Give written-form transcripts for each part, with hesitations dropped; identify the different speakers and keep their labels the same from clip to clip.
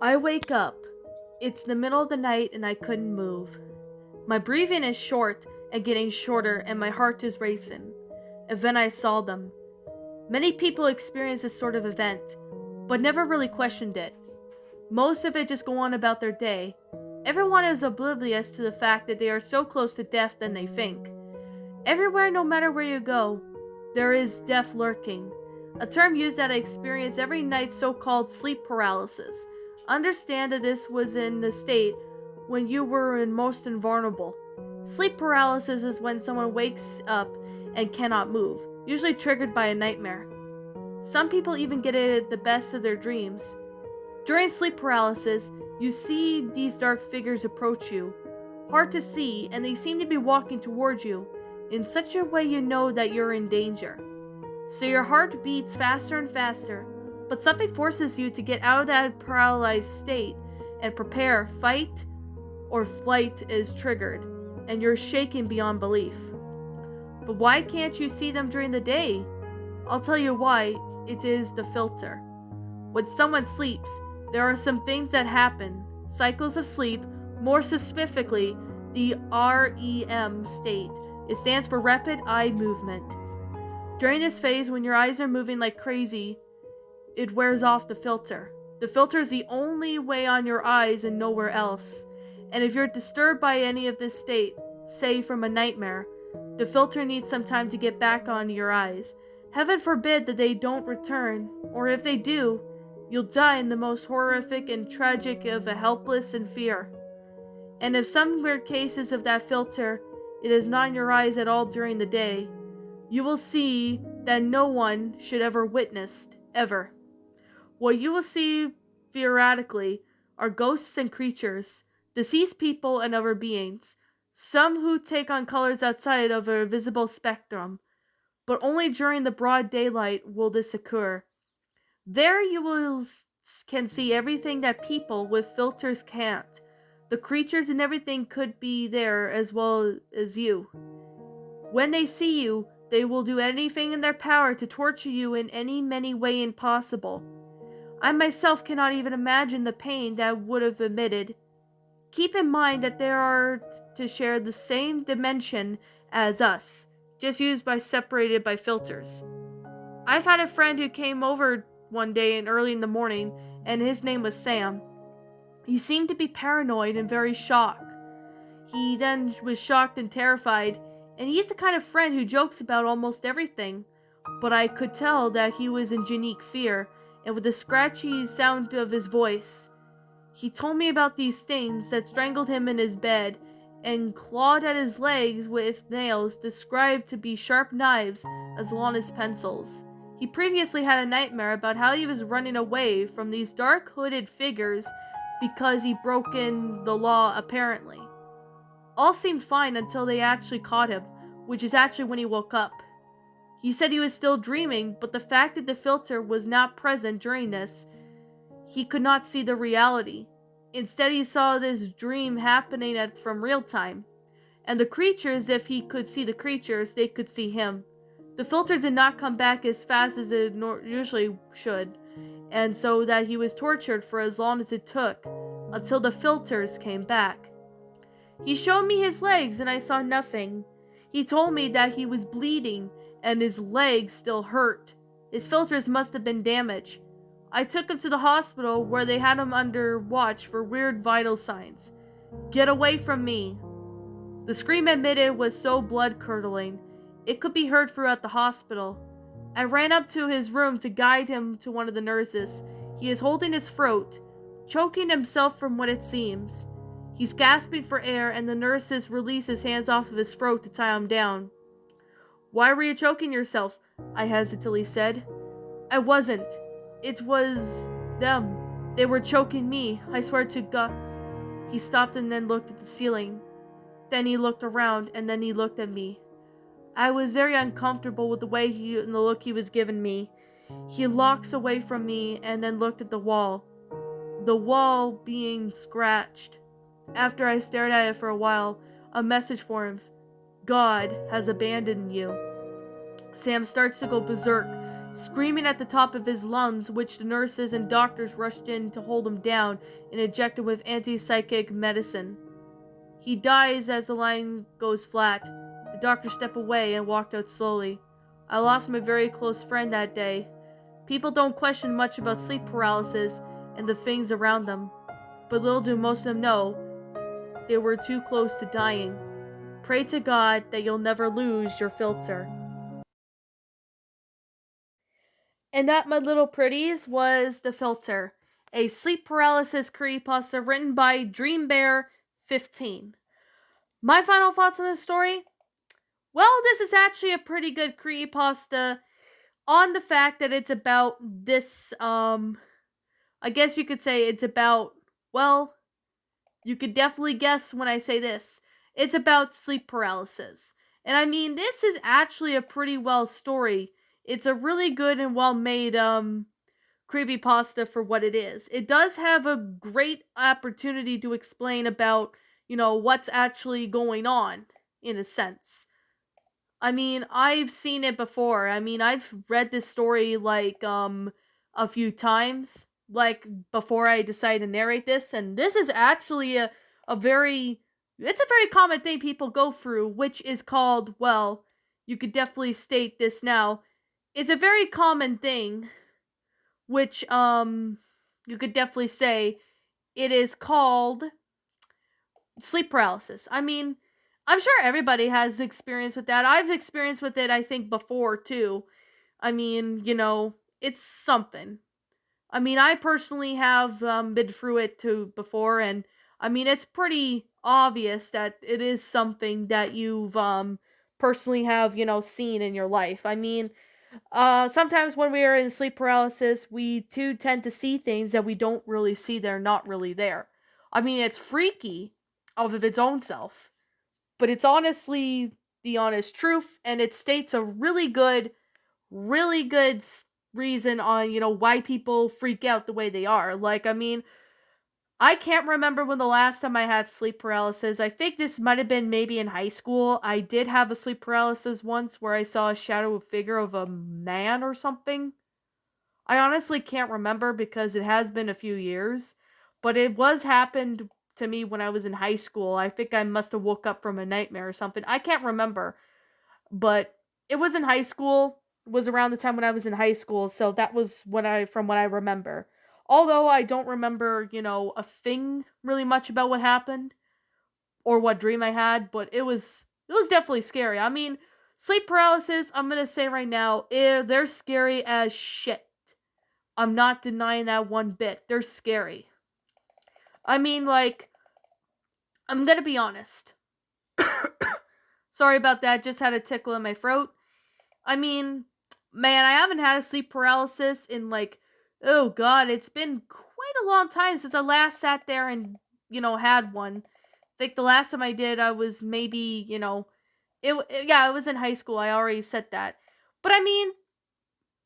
Speaker 1: I wake up. It's the middle of the night and I couldn't move. My breathing is short and getting shorter and my heart is racing. And then I saw them. Many people experience this sort of event, but never really questioned it. Most of it just go on about their day. Everyone is oblivious to the fact that they are so close to death than they think. Everywhere, no matter where you go, there is death lurking. A term used that I experience every night, so-called sleep paralysis. Understand that this was in the state when you were most invulnerable. Sleep paralysis is when someone wakes up and cannot move, usually triggered by a nightmare. Some people even get it at the best of their dreams. During sleep paralysis, you see these dark figures approach you. Hard to see, and they seem to be walking towards you in such a way you know that you're in danger. So your heart beats faster and faster, but something forces you to get out of that paralyzed state and prepare. Fight or flight is triggered, and you're shaken beyond belief. But why can't you see them during the day? I'll tell you why. It is the filter. When someone sleeps, there are some things that happen. Cycles of sleep, more specifically, the REM state. It stands for rapid eye movement. During this phase, when your eyes are moving like crazy, it wears off the filter. The filter is the only way on your eyes and nowhere else. And if you're disturbed by any of this state, say from a nightmare, the filter needs some time to get back on your eyes. Heaven forbid that they don't return, or if they do, you'll die in the most horrific and tragic of a helpless and fear. And if some weird cases of that filter, it is not in your eyes at all during the day, you will see that no one should ever witness, ever. What you will see theoretically are ghosts and creatures, deceased people and other beings, some who take on colors outside of a visible spectrum, but only during the broad daylight will this occur. There can see everything that people with filters can't. The creatures and everything could be there as well as you. When they see you, they will do anything in their power to torture you in many way impossible. I myself cannot even imagine the pain that would have emitted. Keep in mind that they are to share the same dimension as us, just separated by filters. I've had a friend who came over one day and early in the morning, and his name was Sam. He seemed to be paranoid and very shocked. He then was shocked and terrified, and he's the kind of friend who jokes about almost everything, but I could tell that he was in unique fear, and with the scratchy sound of his voice, he told me about these things that strangled him in his bed and clawed at his legs with nails described to be sharp knives as long as pencils. He previously had a nightmare about how he was running away from these dark hooded figures because he broken the law apparently. All seemed fine until they actually caught him, which is actually when he woke up. He said he was still dreaming, but the fact that the filter was not present during this, he could not see the reality. Instead, he saw this dream happening from real time. And the creatures, if he could see the creatures, they could see him. The filter did not come back as fast as it usually should, and so that he was tortured for as long as it took, until the filters came back. He showed me his legs and I saw nothing. He told me that he was bleeding and his legs still hurt. His filters must have been damaged. I took him to the hospital where they had him under watch for weird vital signs. "Get away from me!" The scream emitted was so blood-curdling, it could be heard throughout the hospital. I ran up to his room to guide him to one of the nurses. He is holding his throat, choking himself from what it seems. He's gasping for air, and the nurses release his hands off of his throat to tie him down. "Why were you choking yourself?" I hesitantly said. "I wasn't. It was them. They were choking me. I swear to God." He stopped and then looked at the ceiling. Then he looked around, and then he looked at me. I was very uncomfortable with the way and the look he was giving me. He locks away from me and then looked at the wall being scratched. After I stared at it for a while, a message forms: "God has abandoned you." Sam starts to go berserk, screaming at the top of his lungs, which the nurses and doctors rushed in to hold him down and inject him with antipsychotic medicine. He dies as the line goes flat. The doctors step away and walked out slowly. I lost my very close friend that day. People don't question much about sleep paralysis and the things around them, but little do most of them know they were too close to dying. Pray to God that you'll never lose your filter. And that, my little pretties, was The Filter, a sleep paralysis creepypasta written by DreamBear15. My final thoughts on this story? Well, this is actually a pretty good creepypasta on the fact that it's about this, I guess you could say it's about, well, you could definitely guess when I say this. It's about sleep paralysis. And I mean, this is actually a pretty well story. It's a really good and well made creepypasta for what it is. It does have a great opportunity to explain about, what's actually going on, in a sense. I mean, I've seen it before. I mean, I've read this story a few times, like before I decided to narrate this, and this is actually a very it's a very common thing people go through, which is called, well, you could definitely state this now. It's a very common thing, which you could definitely say it is called sleep paralysis. I mean, I'm sure everybody has experience with that. I've experienced with it, I think, before too. I mean, it's something. I mean, I personally have been through it too before, and I mean, it's pretty obvious that it is something that you've personally have seen in your life. I mean, sometimes when we are in sleep paralysis, we too tend to see things that we don't really see. They're not really there. I mean, it's freaky of its own self, but it's honestly the honest truth, and it states a really good reason on why people freak out the way they are. Like, I mean, I can't remember when the last time I had sleep paralysis. I think this might have been maybe in high school. I did have a sleep paralysis once where I saw a shadow figure of a man or something. I honestly can't remember because it has been a few years, but it was happened to me when I was in high school. I think I must have woke up from a nightmare or something. I can't remember, but it was in high school. It was around the time when I was in high school, so that was from what I remember. Although I don't remember, a thing really much about what happened or what dream I had, but it was definitely scary. I mean, sleep paralysis, I'm going to say right now, they're scary as shit. I'm not denying that one bit. They're scary. I mean, like, I'm going to be honest. Sorry about that. Just had a tickle in my throat. I mean, man, I haven't had a sleep paralysis in oh god, it's been quite a long time since I last sat there and, had one. I think the last time I did, I was maybe, it was in high school. I already said that. But I mean,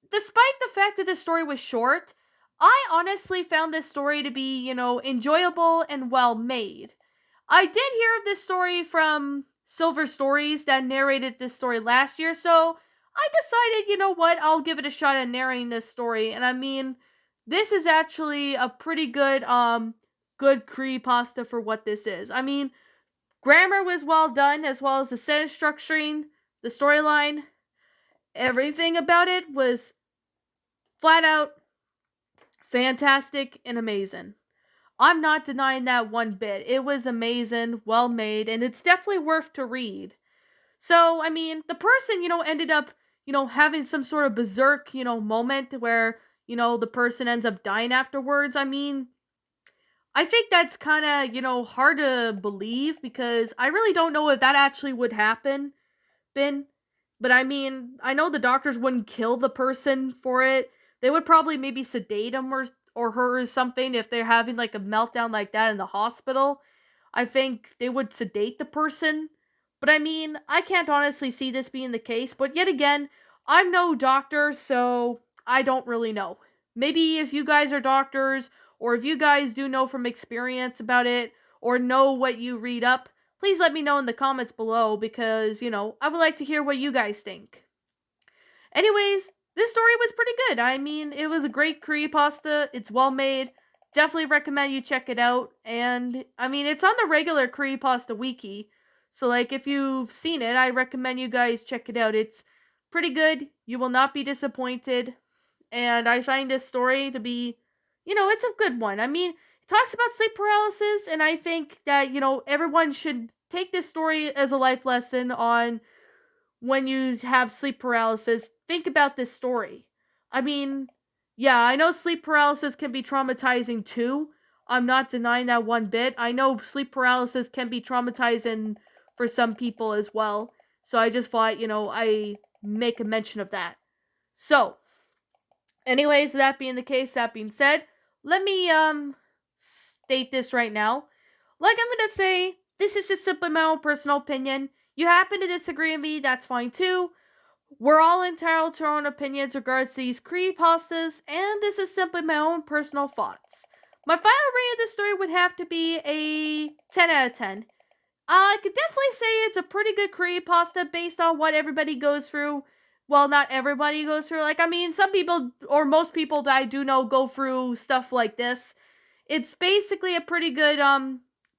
Speaker 1: despite the fact that this story was short, I honestly found this story to be, enjoyable and well made. I did hear of this story from Silver Stories that narrated this story last year, so I decided, I'll give it a shot at narrating this story. And I mean, this is actually a pretty good creepypasta for what this is. I mean, grammar was well done, as well as the sentence structuring, the storyline. Everything about it was flat out fantastic and amazing. I'm not denying that one bit. It was amazing, well made, and it's definitely worth to read. So, I mean, the person, ended up, having some sort of berserk, moment where, the person ends up dying afterwards. I mean, I think that's kind of, hard to believe because I really don't know if that actually would happen, Ben. But I mean, I know the doctors wouldn't kill the person for it. They would probably maybe sedate him or her or something if they're having like a meltdown like that in the hospital. I think they would sedate the person. But I mean, I can't honestly see this being the case. But yet again, I'm no doctor, so I don't really know. Maybe if you guys are doctors, or if you guys do know from experience about it, or know what you read up, please let me know in the comments below because, I would like to hear what you guys think. Anyways, this story was pretty good. I mean, it was a great creepypasta. It's well made. Definitely recommend you check it out. And I mean, it's on the regular creepypasta wiki. So like if you've seen it, I recommend you guys check it out. It's pretty good. You will not be disappointed. And I find this story to be, it's a good one. I mean, it talks about sleep paralysis, and I think that, everyone should take this story as a life lesson on when you have sleep paralysis. Think about this story. I mean, yeah, I know sleep paralysis can be traumatizing too. I'm not denying that one bit. I know sleep paralysis can be traumatizing for some people as well. So I just thought, I make a mention of that. So, anyways, that being the case, that being said, let me state this right now. Like I'm gonna say, this is just simply my own personal opinion. You happen to disagree with me, that's fine too. We're all entitled to our own opinions regards to these creepypastas, and this is simply my own personal thoughts. My final rating of this story would have to be a 10 out of 10. I could definitely say it's a pretty good creepypasta based on what everybody goes through. Well, not everybody goes through. Like, I mean, some people, or most people that I do know, go through stuff like this. It's basically a pretty good,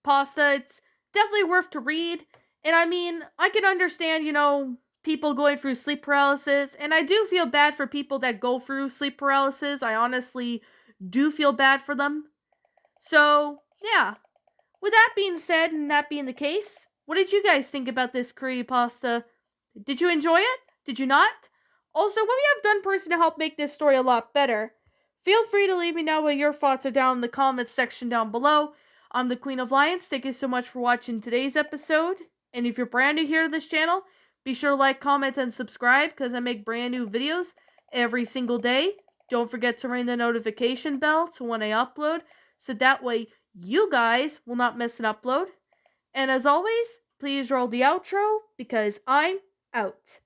Speaker 1: pasta. It's definitely worth to read. And I mean, I can understand, people going through sleep paralysis. And I do feel bad for people that go through sleep paralysis. I honestly do feel bad for them. So, yeah. With that being said, and that being the case, what did you guys think about this creepypasta? Did you enjoy it? Did you not? Also, what you have done personally to help make this story a lot better? Feel free to leave me know what your thoughts are down in the comments section down below. I'm the Queen of Lions. Thank you so much for watching today's episode. And if you're brand new here to this channel, be sure to like, comment, and subscribe because I make brand new videos every single day. Don't forget to ring the notification bell to when I upload, so that way you guys will not miss an upload. And as always, please roll the outro because I'm out.